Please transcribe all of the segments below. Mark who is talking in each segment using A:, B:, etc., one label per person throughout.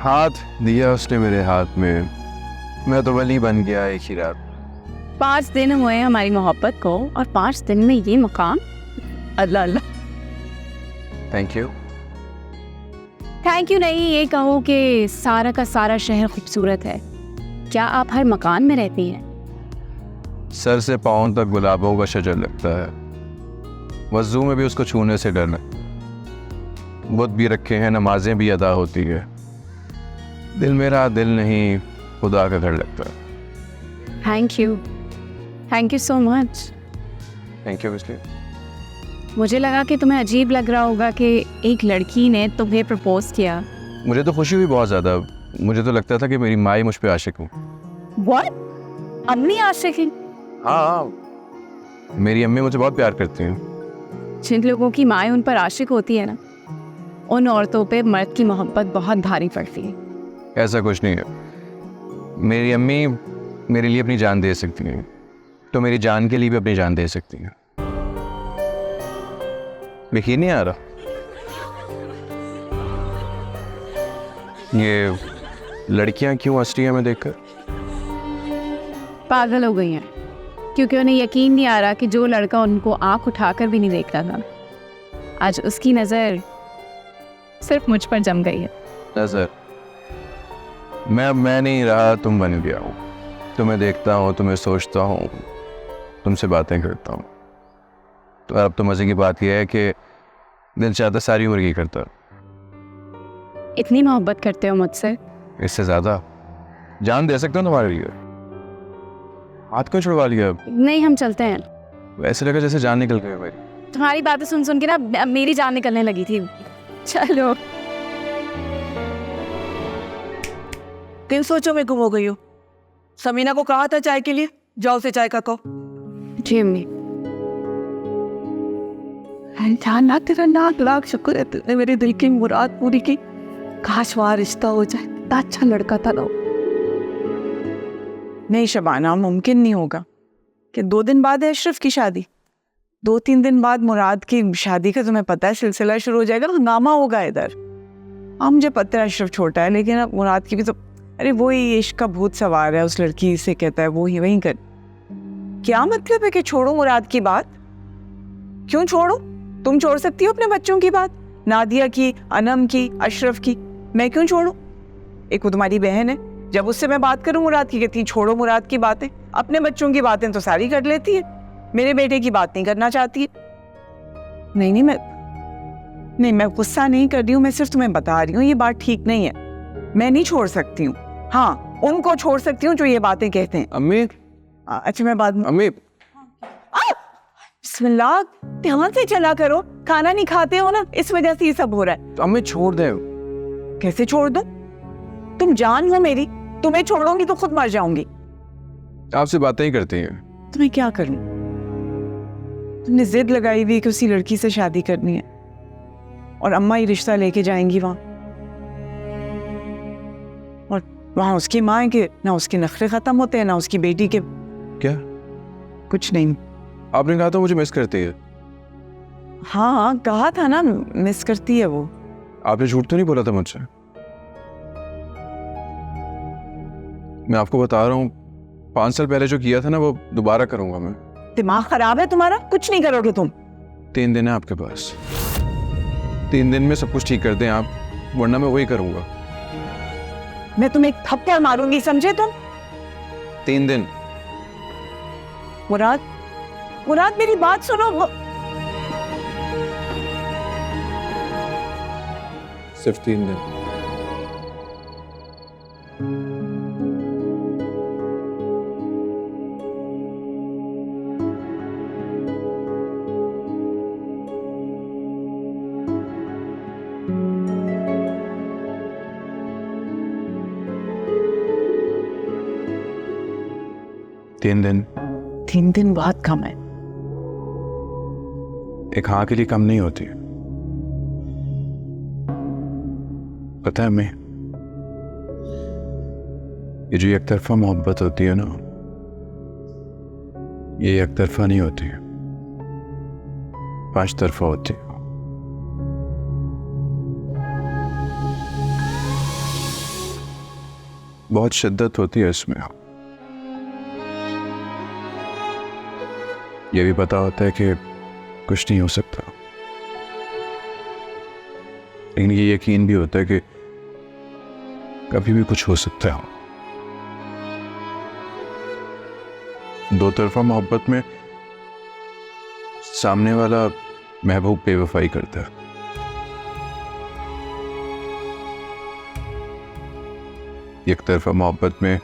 A: हाथ दिया उसने मेरे हाथ में, मैं तो वली बन गया एक ही रात।
B: 5 दिन हुए हमारी मोहब्बत को और 5 दिन में ये मकाम। अल्लाह अल्लाह।
A: Thank you.
B: थैंक यू नहीं, ये कहो कि सारा का सारा शहर खूबसूरत है। क्या आप हर मकान में रहती हैं?
A: सर से पाँव तक गुलाबों का शजर लगता है, वज़ू में भी उसको छूने से डरना। बुत भी रखे हैं, नमाजें भी अदा होती है। दिल मेरा दिल नहीं, खुदा का घर लगता है।
B: Thank you so much.
A: Thank you. इसलिए
B: मुझे लगा कि तुम्हें अजीब लग रहा होगा कि एक लड़की ने तुम्हें प्रपोज किया।
A: मुझे तो खुशी हुई बहुत ज़्यादा। मुझे तो लगता था कि मेरी माँ ही मुझ पे आशिक हूँ।
B: What? अम्मी आशिक हैं?
A: हाँ, मेरी अम्मी मुझे बहुत प्यार करती हैं।
B: जिन लोगों की माएँ उन पर आशिक होती है ना, उन औरतों पे मर्द की मोहब्बत बहुत भारी पड़ती है।
A: ऐसा कुछ नहीं है। मेरी अम्मी मेरे लिए अपनी जान दे सकती हैं, तो मेरी जान के लिए भी अपनी जान दे सकती हैं। यकीन नहीं आ रहा? ये लड़कियां क्यों हंस रही हैं मैं देखकर?
B: पागल हो गई हैं, क्योंकि उन्हें यकीन नहीं आ रहा कि जो लड़का उनको आंख उठाकर भी नहीं देख रहा था, आज उसकी नज़र सिर्फ मुझ पर जम गई है।
A: नजर? मैं नहीं रहा, तुम बन गया हूँ। तुम्हें देखता हूँ, तुम्हें सोचता हूँ, तुमसे बातें करता हूँ। तो अब तो मज़े की बात यह है कि दिल चाहता सारी उम्र की करता।
B: इतनी मोहब्बत करते हो मुझसे?
A: इससे ज़्यादा जान दे सकता हूँ तुम्हारे लिए। हाथ क्यों छुड़वा लिया?
B: नहीं, हम चलते हैं।
A: वैसे लगा जैसे जान निकल गई मेरी।
B: तुम्हारी बातें सुन सुन के ना मेरी जान निकलने लगी थी। चलो।
C: किन सोचों में गुम हो गई हो? समीना को कहा था चाय के लिए, जाओ से चाय का कहो।
B: जी अम्मी।
C: ना तेरा लाख लाख शुक्र है, तूने मेरे दिल की मुराद पूरी की। काश वहाँ रिश्ता हो जाए, इतना अच्छा लड़का था ना। नहीं शबाना, मुमकिन नहीं होगा कि 2 दिन बाद है अशरफ की शादी, 2-3 दिन बाद मुराद की शादी का तुम्हें पता है सिलसिला शुरू हो जाएगा, हंगामा होगा इधर। हाँ मुझे पता है अशरफ छोटा है, लेकिन अब मुराद की भी तो, अरे वही इश्क का भूत सवार है, उस लड़की से कहता है वो ही वही कर। क्या मतलब है कि छोड़ो मुराद की बात? क्यों छोड़ो? तुम छोड़ सकती हो अपने बच्चों की बात, नादिया की, अनम की, अशरफ की। मैं क्यों छोड़ूं? एक वो तुम्हारी बहन है, जब उससे मैं बात करूं मुराद की, कहती छोड़ो मुराद की बातें। अपने बच्चों की बातें तो सारी कर लेती है, मेरे बेटे की बात नहीं करना चाहती है। नहीं, मैं गुस्सा नहीं कर रही हूँ, मैं सिर्फ तुम्हें बता रही हूँ ये बात ठीक नहीं है। मैं नहीं छोड़ सकती हूँ। हाँ, उनको छोड़ सकती हूँ जो ये बातें कहते हैं।
A: अम्मी।
C: अच्छा मैं बाद में।
A: अम्मी।
C: बिस्मिल्लाह, ध्यान से चला करो, खाना नहीं खाते हो ना, इस वजह से ये सब हो रहा है।
A: तो अम्मी छोड़ दे।
C: कैसे छोड़ दूं? तुम जान हो मेरी, तुम्हें छोड़ूंगी तो खुद मर जाऊंगी।
A: आपसे बातें ही करती हैं।
C: तुम्हें क्या करूं? तुमने जिद लगाई हुई कि उसी लड़की से शादी करनी है, और अम्मा ही रिश्ता लेके जाएंगी वहां, और वहां उसकी माँ है कि ना उसके नखरे खत्म होते हैं ना उसकी बेटी के।
A: क्या?
C: कुछ नहीं।
A: आपने कहा था मुझे मिस करती है।
C: हाँ कहा था ना, मिस करती है वो।
A: आपने झूठ तो नहीं बोला था मुझसे? मैं आपको बता रहा हूँ, 5 साल पहले जो किया था ना वो दोबारा करूंगा मैं।
C: दिमाग खराब है तुम्हारा? कुछ नहीं करोगे तुम।
A: 3 दिन है आपके पास, 3 दिन में सब कुछ ठीक कर दें आप, वरना मैं वही करूंगा।
C: मैं तुम्हें एक थप्पड़ मारूंगी, समझे तुम?
A: 3 दिन।
C: मुराद मेरी बात सुनो।
A: सिर्फ 3 दिन। तीन दिन।
C: 3 दिन बहुत कम है।
A: एक हाँ के लिए कम नहीं होती, पता है मैं, ये जो एक तरफा मोहब्बत होती है ना, ये एक तरफा नहीं होती, 5 तरफा होती है। बहुत शिद्दत होती है इसमें। ये भी पता होता है कि कुछ नहीं हो सकता, लेकिन ये यकीन भी होता है कि कभी भी कुछ हो सकता है। दो तरफा मोहब्बत में सामने वाला महबूब बेवफाई करता है, एक तरफा मोहब्बत में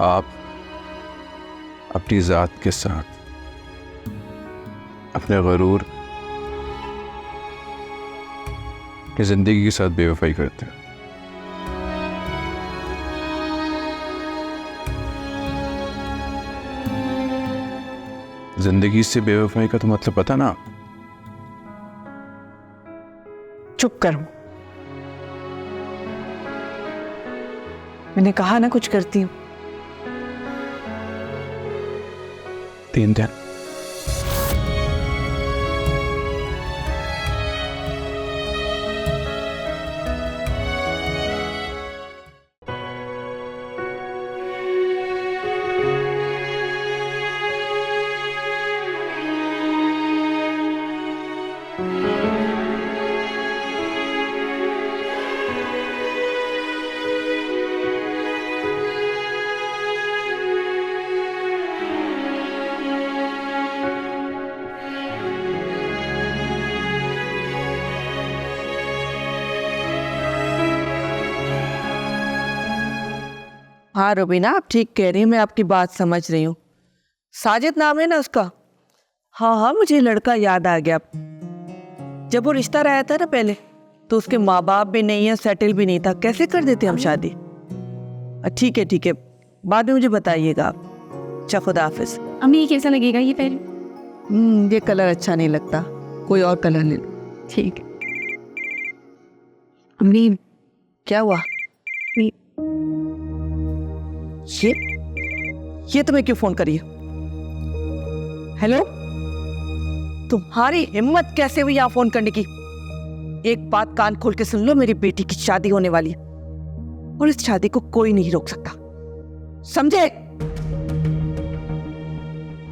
A: आप अपनी जात के साथ, अपने गरूर की जिंदगी के साथ बेवफाई करते हैं। जिंदगी से बेवफाई का तो मतलब पता ना?
C: चुप करो, मैंने कहा ना कुछ करती हूँ।
A: 3 दिन
D: हाँ रुबीना, आप ठीक कह रही हैं, मैं आपकी बात समझ रही हूँ। साजिद नाम है ना उसका? हाँ हाँ, मुझे लड़का याद आ गया। जब वो रिश्ता रहा था ना पहले, तो उसके माँ बाप भी नहीं है, सेटल भी नहीं था, कैसे कर देते हम शादी? ठीक है, बाद में मुझे बताइएगा आप। अच्छा, खुदा हाफिज।
B: अम्मी ये कैसा लगेगा ये पहले?
D: ये कलर अच्छा नहीं लगता, कोई और कलर ले लो।
B: ठीक है। अम्मी
D: क्या हुआ?
B: ये-
D: ये तुम्हें क्यों फोन करी? हेलो, तुम्हारी हिम्मत कैसे हुई यहाँ फोन करने की? एक बात कान खोल के सुन लो, मेरी बेटी की शादी होने वाली है और इस शादी को कोई नहीं रोक सकता, समझे?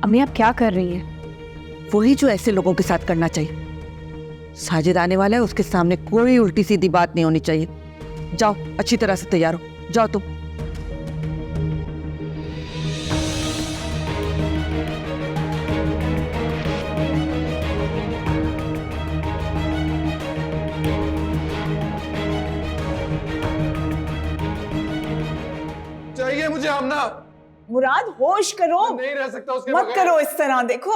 B: अम्मी आप क्या कर रही हैं?
D: वही जो ऐसे लोगों के साथ करना चाहिए। साजिद आने वाला है, उसके सामने कोई उल्टी सीधी बात नहीं होनी चाहिए। जाओ, अच्छी तरह से तैयार हो, जाओ तुम।
A: चाहिए मुझे आमना।
C: मुराद होश करो,
A: नहीं रह सकता उसके
C: मत
A: बगैर।
C: करो इस तरह। देखो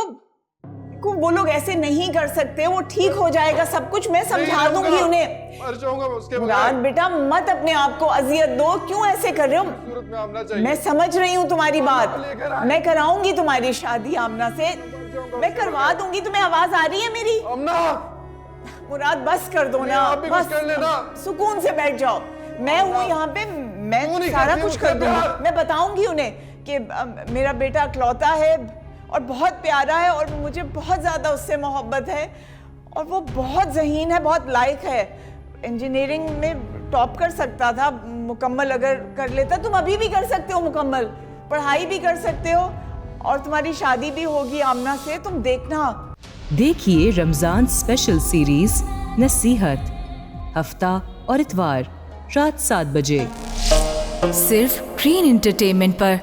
C: वो लोग ऐसे नहीं कर सकते, वो ठीक हो जाएगा सब कुछ, मैं समझा दूंगी उन्हें।
A: मर जाऊंगा मैं उसके
C: मुराद बेटा, मत अपने आप को अजियत दो, क्यों ऐसे कर रहे हो?
A: सूरत में आमना चाहिए।
C: मैं समझ रही हूँ तुम्हारी बात,
A: लेकर आए।
C: मैं कराऊंगी तुम्हारी शादी आमना से, मैं करवा दूंगी। तुम्हें आवाज आ रही है मेरी?
A: आमना,
C: मुराद बस कर दो ना,
A: आप भी कुछ
C: बस
A: कर लेना।
C: सुकून से बैठ जाओ। मैं हूँ यहाँ पे,
A: क्यों
C: मैं
A: नहीं
C: सारा
A: करती
C: कुछ
A: मुझसे
C: कर दूंगी।
A: प्यार?
C: मैं बताऊंगी उन्हें कि मेरा बेटा इकलौता है और बहुत प्यारा है और मुझे बहुत ज्यादा उससे मोहब्बत है और वो बहुत ज़हीन है, बहुत लायक है। इंजीनियरिंग में टॉप कर सकता था मुकम्मल अगर कर लेता। तुम अभी भी कर सकते हो मुकम्मल, पढ़ाई भी कर सकते हो और तुम्हारी शादी भी होगी आमना से, तुम देखना।
E: देखिए रमजान स्पेशल सीरीज नसीहत, हफ्ता और इतवार रात 7 बजे
F: सिर्फ ग्रीन एंटरटेनमेंट पर।